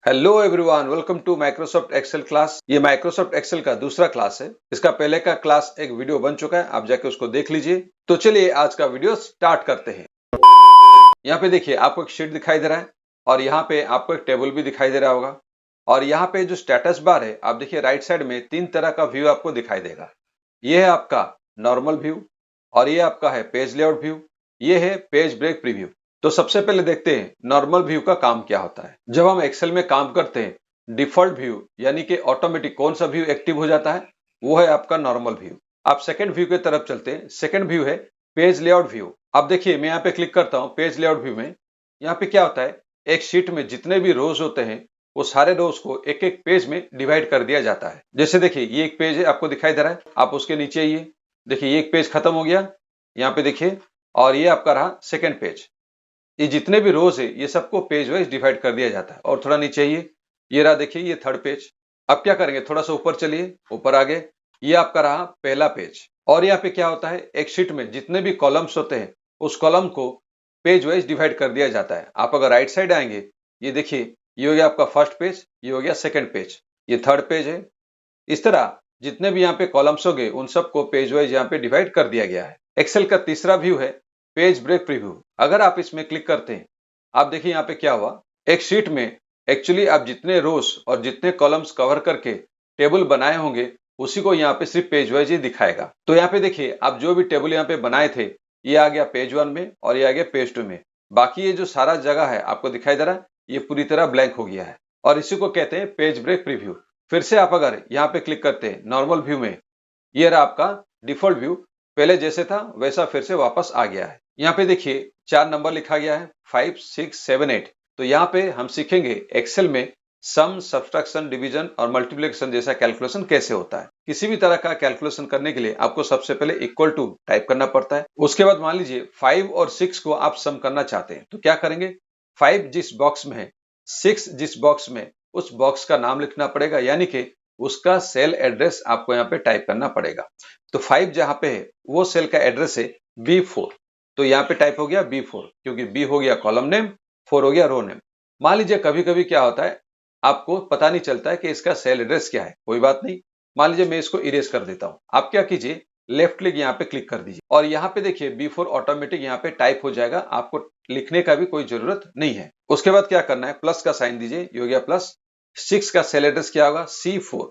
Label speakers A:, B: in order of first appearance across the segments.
A: Hello everyone, welcome to Microsoft Excel class. ये Microsoft Excel का दूसरा क्लास है। इसका पहले का क्लास एक वीडियो बन चुका है, आप जाके उसको देख लीजिए। तो चलिए आज का वीडियो स्टार्ट करते हैं। यहाँ पे देखिए आपको एक शीट दिखाई दे रहा है और यहाँ पे आपको एक टेबल भी दिखाई दे रहा होगा। और यहाँ पे जो स्टेटस बार है, आप देखिए राइट साइड में तीन तरह का व्यू आपको दिखाई देगा। ये है आपका नॉर्मल व्यू, और ये आपका है पेज लेआउट व्यू, ये है पेज ब्रेक प्रीव्यू। तो सबसे पहले देखते हैं नॉर्मल व्यू का काम क्या होता है। जब हम एक्सेल में काम करते हैं, डिफॉल्ट व्यू यानी कि ऑटोमेटिक कौन सा व्यू एक्टिव हो जाता है, वो है आपका नॉर्मल व्यू। आप सेकंड व्यू की तरफ चलते हैं। सेकंड व्यू है पेज लेआउट व्यू। अब देखिए मैं यहाँ पे क्लिक करता हूँ पेज लेआउट व्यू में। यहाँ पे क्या होता है, एक शीट में जितने भी रोज होते हैं वो सारे रोज को एक एक पेज में डिवाइड कर दिया जाता है। जैसे देखिए ये एक पेज है, आपको दिखाई दे रहा है, आप उसके नीचे आइए, देखिए ये एक पेज खत्म हो गया यहाँ पे देखिए, और ये आपका रहा सेकंड पेज। ये जितने भी रोज है ये सबको पेज वाइज डिवाइड कर दिया जाता है। और थोड़ा नीचे आइए, ये रहा देखिए ये थर्ड पेज। अब क्या करेंगे, थोड़ा सा ऊपर चलिए, ऊपर आगे, ये आपका रहा पहला पेज। और यहाँ पे क्या होता है, एक शीट में जितने भी कॉलम्स होते हैं उस कॉलम को पेज वाइज डिवाइड कर दिया जाता है। आप अगर राइट साइड आएंगे, ये देखिए ये हो गया आपका फर्स्ट पेज, ये हो गया सेकंड पेज, ये थर्ड पेज है। इस तरह जितने भी यहाँ पे कॉलम्स हो गए उन सबको पेज वाइज यहाँ पे डिवाइड कर दिया गया है। एक्सेल का तीसरा व्यू है पेज ब्रेक प्रीव्यू। अगर आप इसमें क्लिक करते हैं, आप देखिए यहाँ पे क्या हुआ, एक शीट में एक्चुअली आप जितने रोज और जितने कॉलम्स कवर करके टेबल बनाए होंगे उसी को यहाँ पे सिर्फ पेज वाइज ही दिखाएगा। तो यहाँ पे देखिए आप जो भी टेबल यहाँ पे बनाए थे, ये आ गया पेज 1 में और ये आ गया पेज 2 में। बाकी ये जो सारा जगह है आपको दिखाई दे रहा है, ये पूरी तरह ब्लैंक हो गया है और इसी को कहते हैं पेज ब्रेक प्रीव्यू। फिर से आप अगर यहाँ पे क्लिक करते हैं नॉर्मल व्यू में, ये रहा आपका डिफॉल्ट व्यू, पहले जैसे था वैसा फिर से वापस आ गया है। यहाँ पे देखिए 4 नंबर लिखा गया है, 5, 6, 7, 8। तो यहाँ पे हम सीखेंगे एक्सेल में सम, सब्ट्रैक्शन, डिवीजन और मल्टीप्लिकेशन जैसा कैलकुलेशन कैसे होता है। किसी भी तरह का कैलकुलेशन करने के लिए आपको सबसे पहले इक्वल टू टाइप करना पड़ता है। उसके बाद मान लीजिए 5 और 6 को आप सम करना चाहते हैं, तो क्या करेंगे, 5 जिस बॉक्स में है, 6 जिस बॉक्स में, उस बॉक्स का नाम लिखना पड़ेगा, यानी कि उसका सेल एड्रेस आपको यहाँ पे टाइप करना पड़ेगा। तो 5 जहां पे है वो सेल का एड्रेस है B4, तो यहाँ पे टाइप हो गया B4, क्योंकि B हो गया कॉलम नेम, 4 हो गया रो नेम। मान लीजिए कभी कभी क्या होता है, आपको पता नहीं चलता है कि इसका सेल एड्रेस क्या है, कोई बात नहीं, मान लीजिए मैं इसको इरेज कर देता हूं। आप क्या कीजिए, लेफ्ट क्लिक यहाँ पे क्लिक कर दीजिए और यहाँ पे देखिए B4 ऑटोमेटिक यहाँ पे टाइप हो जाएगा, आपको लिखने का भी कोई जरूरत नहीं है। उसके बाद क्या करना है, प्लस का साइन दीजिए, ये हो गया प्लस। 6 का सेल एड्रेस क्या होगा, C4,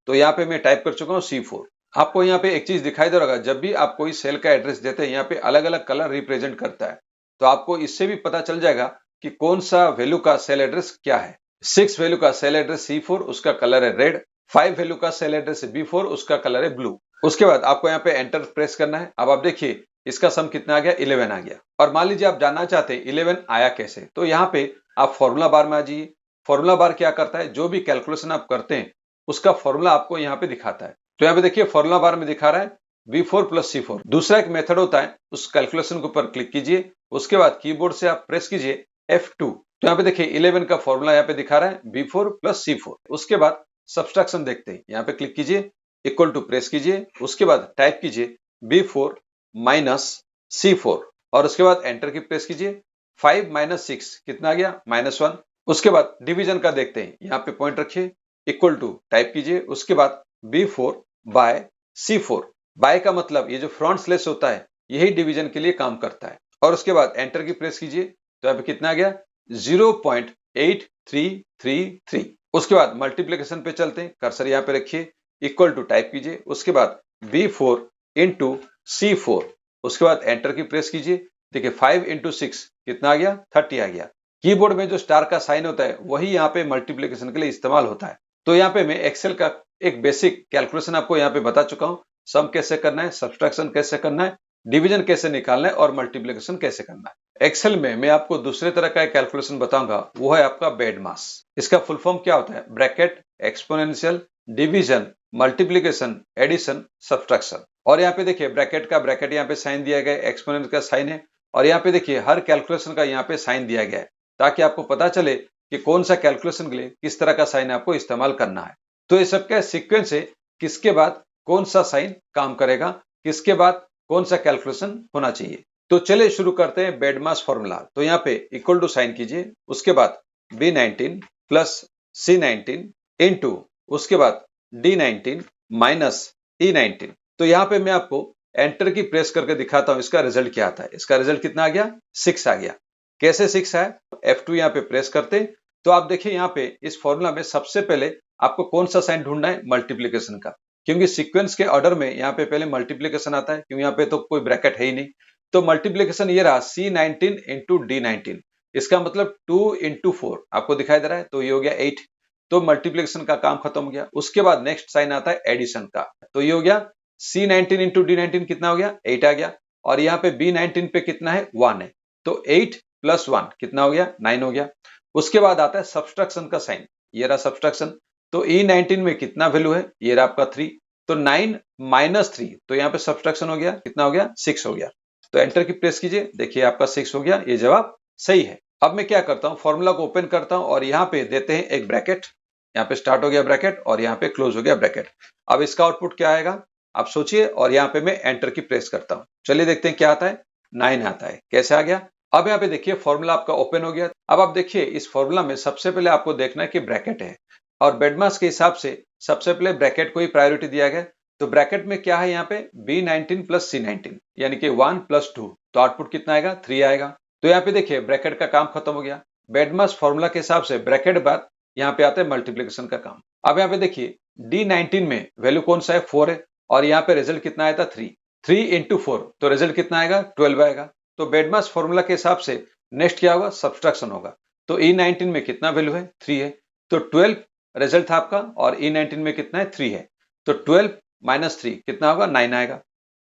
A: तो यहाँ पे मैं टाइप कर चुका हूँ C4। आपको यहाँ पे एक चीज दिखाई दे रहा होगा, जब भी आप कोई सेल का एड्रेस देते हैं यहाँ पे अलग अलग कलर रिप्रेजेंट करता है, तो आपको इससे भी पता चल जाएगा कि कौन सा वैल्यू का सेल एड्रेस क्या है। 6 वैल्यू का सेल एड्रेस C4, उसका कलर है रेड। 5 वैल्यू का सेल एड्रेस है B4, उसका कलर है ब्लू। उसके बाद आपको यहाँ पे एंटर प्रेस करना है। अब आप देखिए इसका सम कितना आ गया, 11 आ गया। और मान लीजिए आप जानना चाहते हैं 11 आया कैसे, तो यहाँ पे आप फॉर्मूला बार में आ जाइए। फॉर्मूला बार क्या करता है, जो भी कैलकुलेशन आप करते हैं उसका फॉर्मूला आपको यहाँ पे दिखाता है। तो यहाँ पे देखिए फॉर्मूला बार में दिखा रहा है B4 प्लस C4। दूसरा एक मेथड होता है, उस कैलकुलेशन के ऊपर क्लिक कीजिए, उसके बाद कीबोर्ड से आप प्रेस कीजिए F2। तो यहाँ पे देखिए 11 का फॉर्मूला यहाँ पे दिखा रहा है B4 प्लस C4। उसके बाद सब्सट्रैक्शन देखते हैं, यहाँ पे क्लिक कीजिए, इक्वल टू प्रेस कीजिए, उसके बाद टाइप कीजिए B4 माइनस C4 और उसके बाद एंटर की प्रेस कीजिए। 5 माइनस 6 कितना आ गया, -1। उसके बाद डिवीजन का देखते हैं, यहाँ पे पॉइंट रखिए, इक्वल टू टाइप कीजिए, उसके बाद B4 बाय C4। बाय का मतलब ये जो फ्रंट स्लैश होता है यही डिवीजन के लिए काम करता है। और उसके बाद एंटर की प्रेस कीजिए, तो यहाँ पे कितना आ गया, 0.8333। उसके बाद मल्टीप्लिकेशन पे चलते हैं, कर्सर यहाँ पे रखिए, इक्वल टू टाइप कीजिए, उसके बाद B4 इंटू C4, उसके बाद एंटर की प्रेस कीजिए। देखिए 5 इंटू 6 कितना आ गया, 30 आ गया। कीबोर्ड में जो स्टार का साइन होता है वही यहाँ पे मल्टीप्लिकेशन के लिए इस्तेमाल होता है। तो यहाँ पे मैं एक्सेल का एक बेसिक कैलकुलेशन आपको यहाँ पे बता चुका हूँ। सम कैसे करना है, सब्सट्रैक्शन कैसे करना है, डिवीजन कैसे निकालना है और मल्टीप्लिकेशन कैसे करना है। एक्सेल में मैं आपको दूसरे तरह का कैलकुलेशन बताऊंगा, वो है आपका बेड मास। इसका फुल फॉर्म क्या होता है, bracket, exponential, division, multiplication, addition, subtraction. और यहाँ पे देखिए ब्रैकेट का ब्रैकेट यहाँ पे साइन दिया गया है, एक्सपोनेंशियल का साइन है, और यहाँ पे देखिए हर कैलकुलेशन का यहाँ पे साइन दिया गया है, ताकि आपको पता चले कि कौन सा कैलकुलेशन के लिए किस तरह का साइन आपको इस्तेमाल करना है। तो ये सबका सीक्वेंस है, किसके बाद कौन सा साइन काम करेगा, किसके बाद कौन सा कैलकुलेशन होना चाहिए। तो चलिए शुरू करते हैं बेड मास फॉर्मूला। तो यहाँ पे इक्वल टू साइन कीजिए, उसके बाद B19 प्लस C19 इंटू उसके बाद D19 माइनस E19। तो यहाँ पे मैं आपको एंटर की प्रेस करके दिखाता हूं इसका रिजल्ट क्या आता है। इसका रिजल्ट कितना आ गया? 6 आ गया। कैसे 6 आया? F2 यहाँ पे प्रेस करते हैं तो आप देखिए यहाँ पे इस फॉर्मूला में सबसे पहले आपको कौन सा साइन ढूंढना है? मल्टीप्लीकेशन का, क्योंकि सीक्वेंस के ऑर्डर में यहाँ पे पहले मल्टीप्लीकेशन आता है, क्योंकि यहाँ पे तो कोई ब्रैकेट है ही नहीं। तो मल्टीप्लीकेशन ये रहा C19 इंटू D19, इसका मतलब 2 इंटू 4 आपको दिखाई दे रहा है, तो ये हो गया 8। तो मल्टीप्लीकेशन का काम खत्म हो गया। उसके बाद नेक्स्ट साइन आता है एडिशन का, तो ये हो गया C19 इंटू D19 कितना हो गया? 8 आ गया। और यहाँ पे B19 पे कितना है? 1 है, तो 8 प्लस 1 कितना हो गया? 9 हो गया। उसके बाद आता है सब्सट्रैक्शन का साइन, ये रहा सब्सट्रैक्शन। तो E19 में कितना वैल्यू है? ये रहा आपका 3, तो 9 माइनस 3, तो यहाँ पे सब्सट्रैक्शन हो गया, कितना हो गया? 6 हो गया। तो एंटर की प्रेस कीजिए, देखिए आपका 6 हो गया, ये जवाब सही है। अब मैं क्या करता हूं, फॉर्मूला को ओपन करता हूं और यहाँ पे देते हैं एक ब्रैकेट। यहाँ पे स्टार्ट हो गया ब्रैकेट और यहाँ पे क्लोज हो गया ब्रैकेट। अब इसका आउटपुट क्या आएगा आप सोचिए, और यहाँ पे मैं एंटर की प्रेस करता हूं। चलिए देखते हैं क्या आता है। 9 आता है। कैसे आ गया? अब यहाँ पे देखिए फॉर्मूला आपका ओपन हो गया। अब आप देखिए इस फॉर्मूला में सबसे पहले आपको देखना है कि ब्रैकेट है, और बेडमास के हिसाब से सबसे पहले ब्रैकेट को ही प्रायोरिटी दिया गया। तो ब्रैकेट में क्या है यहाँ पे? B19 प्लस C19 यानी कि 1 प्लस 2, तो आउटपुट कितना आएगा? 3 आएगा। तो यहाँ पे देखिए ब्रैकेट का काम खत्म हो गया। बेडमास फॉर्मूला के हिसाब से ब्रैकेट बाद यहाँ पे आता है मल्टीप्लीकेशन का काम। अब यहाँ पे देखिए D19 में वैल्यू कौन सा है? 4 है, और यहाँ पे रिजल्ट कितना आया था? 3 इंटू 4, तो रिजल्ट कितना आएगा? 12 आएगा। तो बेडमास फॉर्मूला के हिसाब से नेक्स्ट क्या होगा? सब्सट्रैक्शन होगा। तो E19 में कितना वैल्यू है? 3 है, तो 12 रिजल्ट था आपका, और E19 में कितना है? 3 है, तो 12 माइनस 3 कितना होगा? 9 आएगा।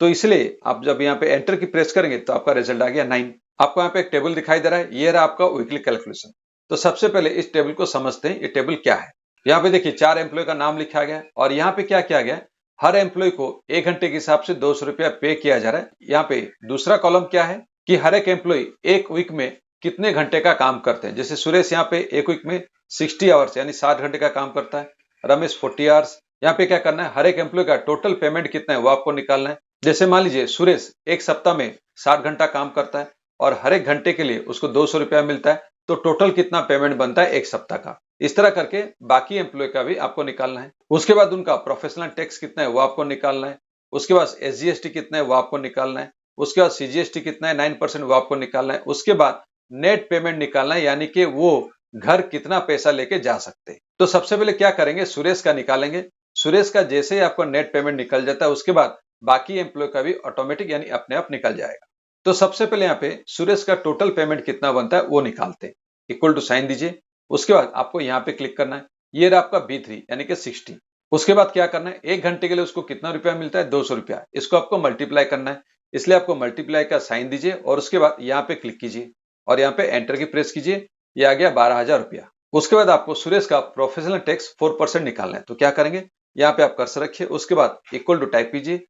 A: तो इसलिए आप जब यहाँ पे एंटर की प्रेस करेंगे तो आपका रिजल्ट आ गया 9। आपको यहाँ पे एक टेबल दिखाई दे रहा है, ये रहा आपका वीकली कैलकुलेशन। तो सबसे पहले इस टेबल को समझते हैं, ये टेबल क्या है। यहाँ पे देखिए 4 एम्प्लॉय का नाम लिखा गया है, और यहाँ पे क्या किया गया? हर एम्प्लॉय को 1 घंटे के हिसाब से 200 रुपया पे किया जा रहा है। यहाँ पे दूसरा कॉलम क्या है कि हर एक एम्प्लॉय एक वीक में कितने घंटे का काम करते हैं। जैसे सुरेश यहाँ पे एक वीक में 60 आवर्स यानी 60 घंटे का काम करता है, रमेश 40 आवर्स। यहाँ पे क्या करना है? हर एक एम्प्लॉय का टोटल पेमेंट कितना है वो आपको निकालना है। जैसे मान लीजिए सुरेश एक सप्ताह में 60 घंटा काम करता है, और हर एक घंटे के लिए उसको 200 रुपया मिलता है, तो टोटल कितना पेमेंट बनता है एक सप्ताह का। इस तरह करके बाकी एम्प्लॉय का भी आपको निकालना है। उसके बाद उनका प्रोफेशनल टैक्स कितना है वो आपको निकालना है। उसके बाद SGST कितना है वो आपको निकालना है। उसके बाद CGST कितना है 9% वो आपको निकालना है। उसके बाद नेट पेमेंट निकालना है, यानी कि वो घर कितना पैसा लेके जा सकते हैं। तो सबसे पहले क्या करेंगे? सुरेश का निकालेंगे। सुरेश का जैसे ही आपको नेट पेमेंट निकल जाता है, उसके बाद बाकी एम्प्लॉय का भी ऑटोमेटिक यानी अपने आप निकल जाएगा। तो सबसे पहले यहाँ पे सुरेश का टोटल पेमेंट कितना बनता है वो निकालते हैं। इक्वल टू साइन दीजिए। उसके बाद आपको यहाँ पे क्लिक करना है, ये रहा आपका B3 यानी कि 60। उसके बाद क्या करना है? एक घंटे के लिए उसको कितना रुपया मिलता है? 200 रुपया। इसको आपको मल्टीप्लाई करना है, इसलिए आपको मल्टीप्लाई का साइन दीजिए और उसके बाद यहाँ पे क्लिक कीजिए और यहाँ पे एंटर की प्रेस कीजिए। ये आ गया 12,000 रुपया। उसके बाद आपको सुरेश का प्रोफेशनल टैक्स 4% निकालना है। तो क्या करेंगे? यहाँ पे आप कर्सर रखिए, उसके बाद इक्वल टू टाइप कीजिए।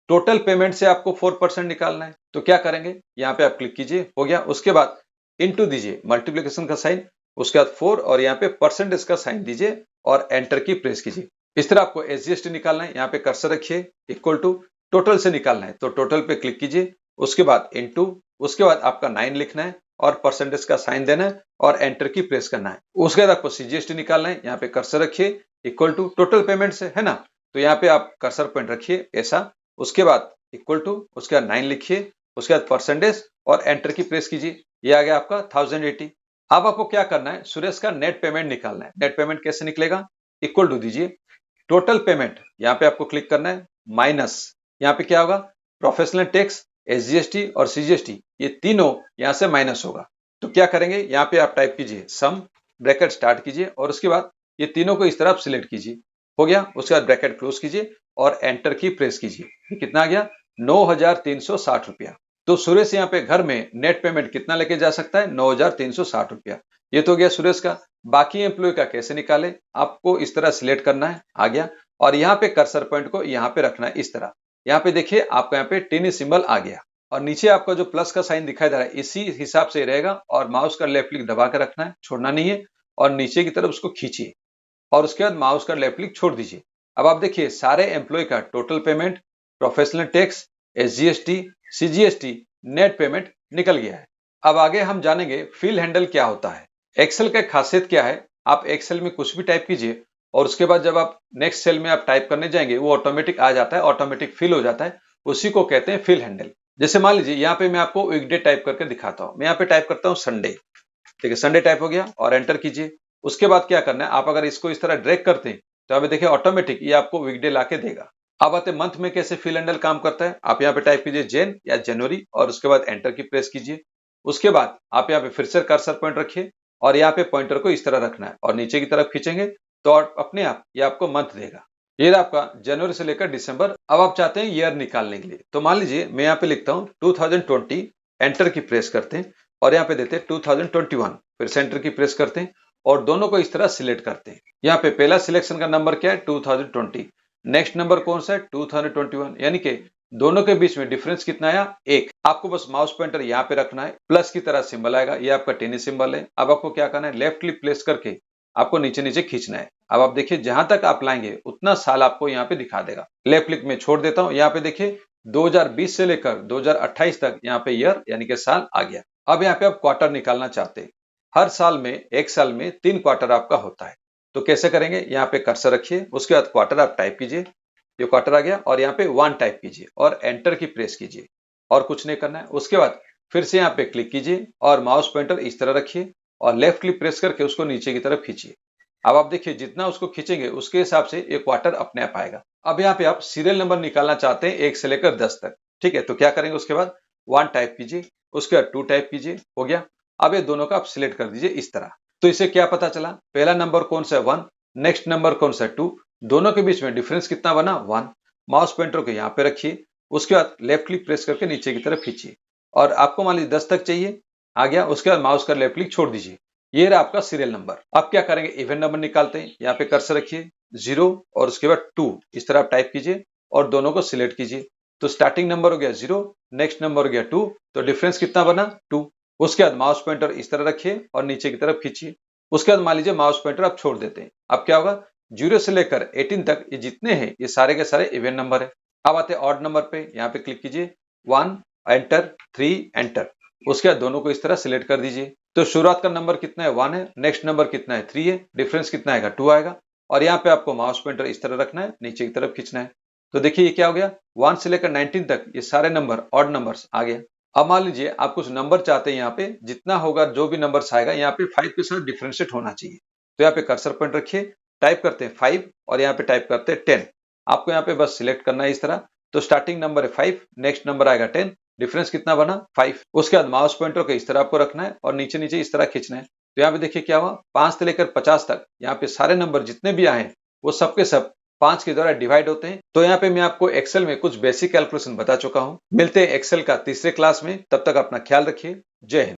A: टोटल पेमेंट से आपको 4% निकालना है, तो क्या करेंगे? यहाँ पे आप क्लिक कीजिए, हो गया। उसके बाद इनटू दीजिए मल्टीप्लिकेशन का साइन, उसके बाद 4 और यहाँ पे परसेंटेज का साइन दीजिए और एंटर की प्रेस कीजिए। इस तरह आपको SGST निकालना है, यहाँ पे कर्सर रखिए, इक्वल टू टोटल से निकालना है, तो टोटल पे क्लिक कीजिए। उसके बाद इनटू, उसके बाद आपका 9 लिखना है और परसेंटेज का साइन देना है और एंटर की प्रेस करना है। उसके बाद आपको CGST निकालना है, यहाँ पे कर्सर रखिए, इक्वल टू टोटल पेमेंट से, है ना, तो यहाँ पे आप कर्सर पॉइंट रखिए ऐसा। उसके बाद इक्वल टू, उसके बाद 9 लिखिए, उसके बाद परसेंटेज और एंटर की प्रेस कीजिए। ये आ गया आपका 1080। अब आपको क्या करना है? सुरेश का नेट पेमेंट निकालना है। नेट पेमेंट कैसे निकलेगा? इक्वल टू दीजिए टोटल पेमेंट, यहाँ पे आपको क्लिक करना है, माइनस यहाँ पे क्या होगा? प्रोफेशनल टैक्स, SGST और CGST, ये तीनों यहाँ से माइनस होगा। तो क्या करेंगे? यहाँ पे आप टाइप कीजिए सम, ब्रैकेट स्टार्ट कीजिए और उसके बाद ये तीनों को इस तरफ सिलेक्ट कीजिए, हो गया। उसके बाद ब्रैकेट क्लोज कीजिए और एंटर की प्रेस कीजिए। कितना आ गया? 9,360 रुपया। तो सुरेश यहाँ पे घर में नेट पेमेंट कितना लेके जा सकता है? 9,360 रुपया। ये तो गया सुरेश का। बाकी एम्प्लॉय का कैसे निकाले? आपको इस तरह सिलेक्ट करना है, आ गया, और यहाँ पे कर्सर पॉइंट को यहाँ पे रखना है इस तरह। यहाँ पे देखिए आपका यहाँ पे टिनी सिंबल आ गया और नीचे आपका जो प्लस का साइन दिखाई दे रहा है इसी हिसाब से रहेगा, और माउस का लेफ्ट क्लिक दबा कर रखना है, छोड़ना नहीं है, और नीचे की तरफ उसको खींचिए और उसके बाद माउस का लेफ्ट क्लिक छोड़ दीजिए। अब आप देखिए सारे एम्प्लॉय का total payment, professional tax, SGST, CGST, net payment निकल गया है। अब आगे हम जानेंगे फिल हैंडल क्या होता है। एक्सेल का खासियत क्या है आप एक सेल में कुछ भी टाइप कीजिए और उसके बाद जब आप नेक्स्ट सेल में आप टाइप करने जाएंगे वो ऑटोमेटिक आ जाता है, ऑटोमेटिक फिल हो जाता है। उसी को कहते हैं फिल हैंडल। जैसे मान लीजिए यहाँ पे मैं आपको वीकडे टाइप करके दिखाता हूँ। मैं यहाँ पे टाइप करता हूँ संडे, ठीक है, संडे टाइप हो गया और एंटर कीजिए। उसके बाद क्या करना है, आप अगर इसको इस तरह ड्रैग करते हैं तो अभी देखिए ऑटोमेटिक ये आपको वीकडे ला के देगा। अब आते मंथ में कैसे फिल हैंडल काम करता है। आप यहाँ पे टाइप कीजिए जैन या जनवरी और उसके बाद एंटर की प्रेस कीजिए। उसके बाद आप यहाँ पे फिर से कर्सर पॉइंट रखिए और यहाँ पे पॉइंटर को इस तरह रखना है और नीचे की तरफ खींचेंगे तो अपने आप ये आपको मंथ देगा। ये रहा आपका जनवरी से लेकर दिसंबर। अब आप चाहते हैं ईयर निकालने के लिए, तो मान लीजिए मैं यहाँ पे लिखता हूँ 2020, एंटर की प्रेस करते हैं और यहाँ पे देते हैं 2021, फिर से एंटर की प्रेस करते हैं और दोनों को इस तरह सिलेक्ट करते हैं। यहाँ पे पहला सिलेक्शन का नंबर क्या है 2020, नेक्स्ट नंबर कौन सा है 2021, यानी कि दोनों के बीच में डिफरेंस कितना आया, एक। आपको बस माउस पॉइंटर यहाँ पे रखना है, प्लस की तरह सिंबल आएगा, ये आपका टेनिस सिंबल है। अब आपको क्या करना है, लेफ्ट क्लिक प्लेस करके आपको नीचे नीचे खींचना है। अब आप देखिए जहां तक आप लाएंगे उतना साल आपको यहाँ पे दिखा देगा। लेफ्ट क्लिक में छोड़ देता हूँ, यहाँ पे देखिए 2020 से लेकर 2028 तक यहाँ पे ईयर यानी कि साल आ गया। अब यहाँ पे आप क्वार्टर निकालना चाहते हैं। हर साल में, एक साल में 3 क्वार्टर आपका होता है, तो कैसे करेंगे, यहाँ पे कर्सर रखिए, उसके बाद क्वार्टर आप टाइप कीजिए, ये क्वार्टर आ गया और यहाँ पे 1 टाइप कीजिए और एंटर की प्रेस कीजिए और कुछ नहीं करना है। उसके बाद फिर से यहाँ पे क्लिक कीजिए और माउस पॉइंटर इस तरह रखिए और लेफ्ट क्लिक प्रेस करके उसको नीचे की तरफ खींचिए। अब आप देखिए जितना उसको खींचेंगे उसके हिसाब से ये क्वार्टर अपने आप आएगा। अब यहाँ पे आप सीरियल नंबर निकालना चाहते हैं 1 से लेकर 10 तक, ठीक है, तो क्या करेंगे, उसके बाद 1 टाइप कीजिए, उसके बाद 2 टाइप कीजिए, हो गया। अब ये दोनों का आप सिलेक्ट कर दीजिए इस तरह। तो इसे क्या पता चला, पहला नंबर कौन सा है 1, नेक्स्ट नंबर कौन सा है 2, दोनों के बीच में डिफरेंस कितना बना 1। माउस पॉइंटर को यहाँ पे रखिए, उसके बाद लेफ्ट क्लिक प्रेस करके नीचे की तरफ खींचिए और आपको मान लीजिए 10 तक चाहिए, आ गया। उसके बाद माउस का लेफ्ट क्लिक छोड़ दीजिए, ये रहा आपका सीरियल नंबर। अब क्या करेंगे, इवन नंबर निकालते हैं। यहाँ पे कर्सर रखिए 0 और उसके बाद 2 इस तरह आप टाइप कीजिए और दोनों को सिलेक्ट कीजिए। तो स्टार्टिंग नंबर हो गया 0, नेक्स्ट नंबर हो गया 2, तो डिफरेंस कितना बना 2। उसके बाद माउस पॉइंटर इस तरह रखिए और नीचे की तरफ खींचिए। उसके बाद मान लीजिए माउस पॉइंटर आप छोड़ देते हैं। अब क्या होगा, 0 से लेकर 18 तक ये जितने हैं ये सारे के सारे इवन नंबर है। अब आते हैं ऑड नंबर पे, यहाँ पे क्लिक कीजिए 1 एंटर, 3 एंटर, उसके बाद दोनों को इस तरह सिलेक्ट कर दीजिए। तो शुरुआत का नंबर कितना है 1 है, नेक्स्ट नंबर कितना है 3 है, डिफरेंस कितना आएगा 2 आएगा और यहाँ पे आपको माउस पॉइंटर इस तरह रखना है, नीचे की तरफ खींचना है। तो देखिए ये क्या हो गया, 1 से लेकर 19 तक ये सारे नंबर ऑड नंबर्स आ गया। अब मान लीजिए आप कुछ नंबर चाहते हैं, यहाँ पे जितना होगा जो भी नंबर्स आएगा यहाँ पे 5 के साथ डिफरेंशिएट होना चाहिए। तो यहाँ पे कर्सर पॉइंट रखिए, टाइप करते हैं 5 और यहाँ पे टाइप करते हैं 10। आपको यहाँ पे बस सिलेक्ट करना है इस तरह। तो स्टार्टिंग नंबर है 5, नेक्स्ट नंबर आएगा 10, डिफरेंस कितना बना 5। उसके बाद माउस पॉइंटर को इस तरह आपको रखना है और नीचे नीचे इस तरह खींचना है। तो यहाँ पे देखिए क्या हुआ, 5 से लेकर 50 तक यहाँ पे सारे नंबर जितने भी आए वो सबके सब 5 के द्वारा डिवाइड होते हैं। तो यहाँ पे मैं आपको एक्सेल में कुछ बेसिक कैलकुलेशन बता चुका हूँ। मिलते हैं एक्सेल का तीसरे क्लास में, तब तक अपना ख्याल रखिए। जय हिंद।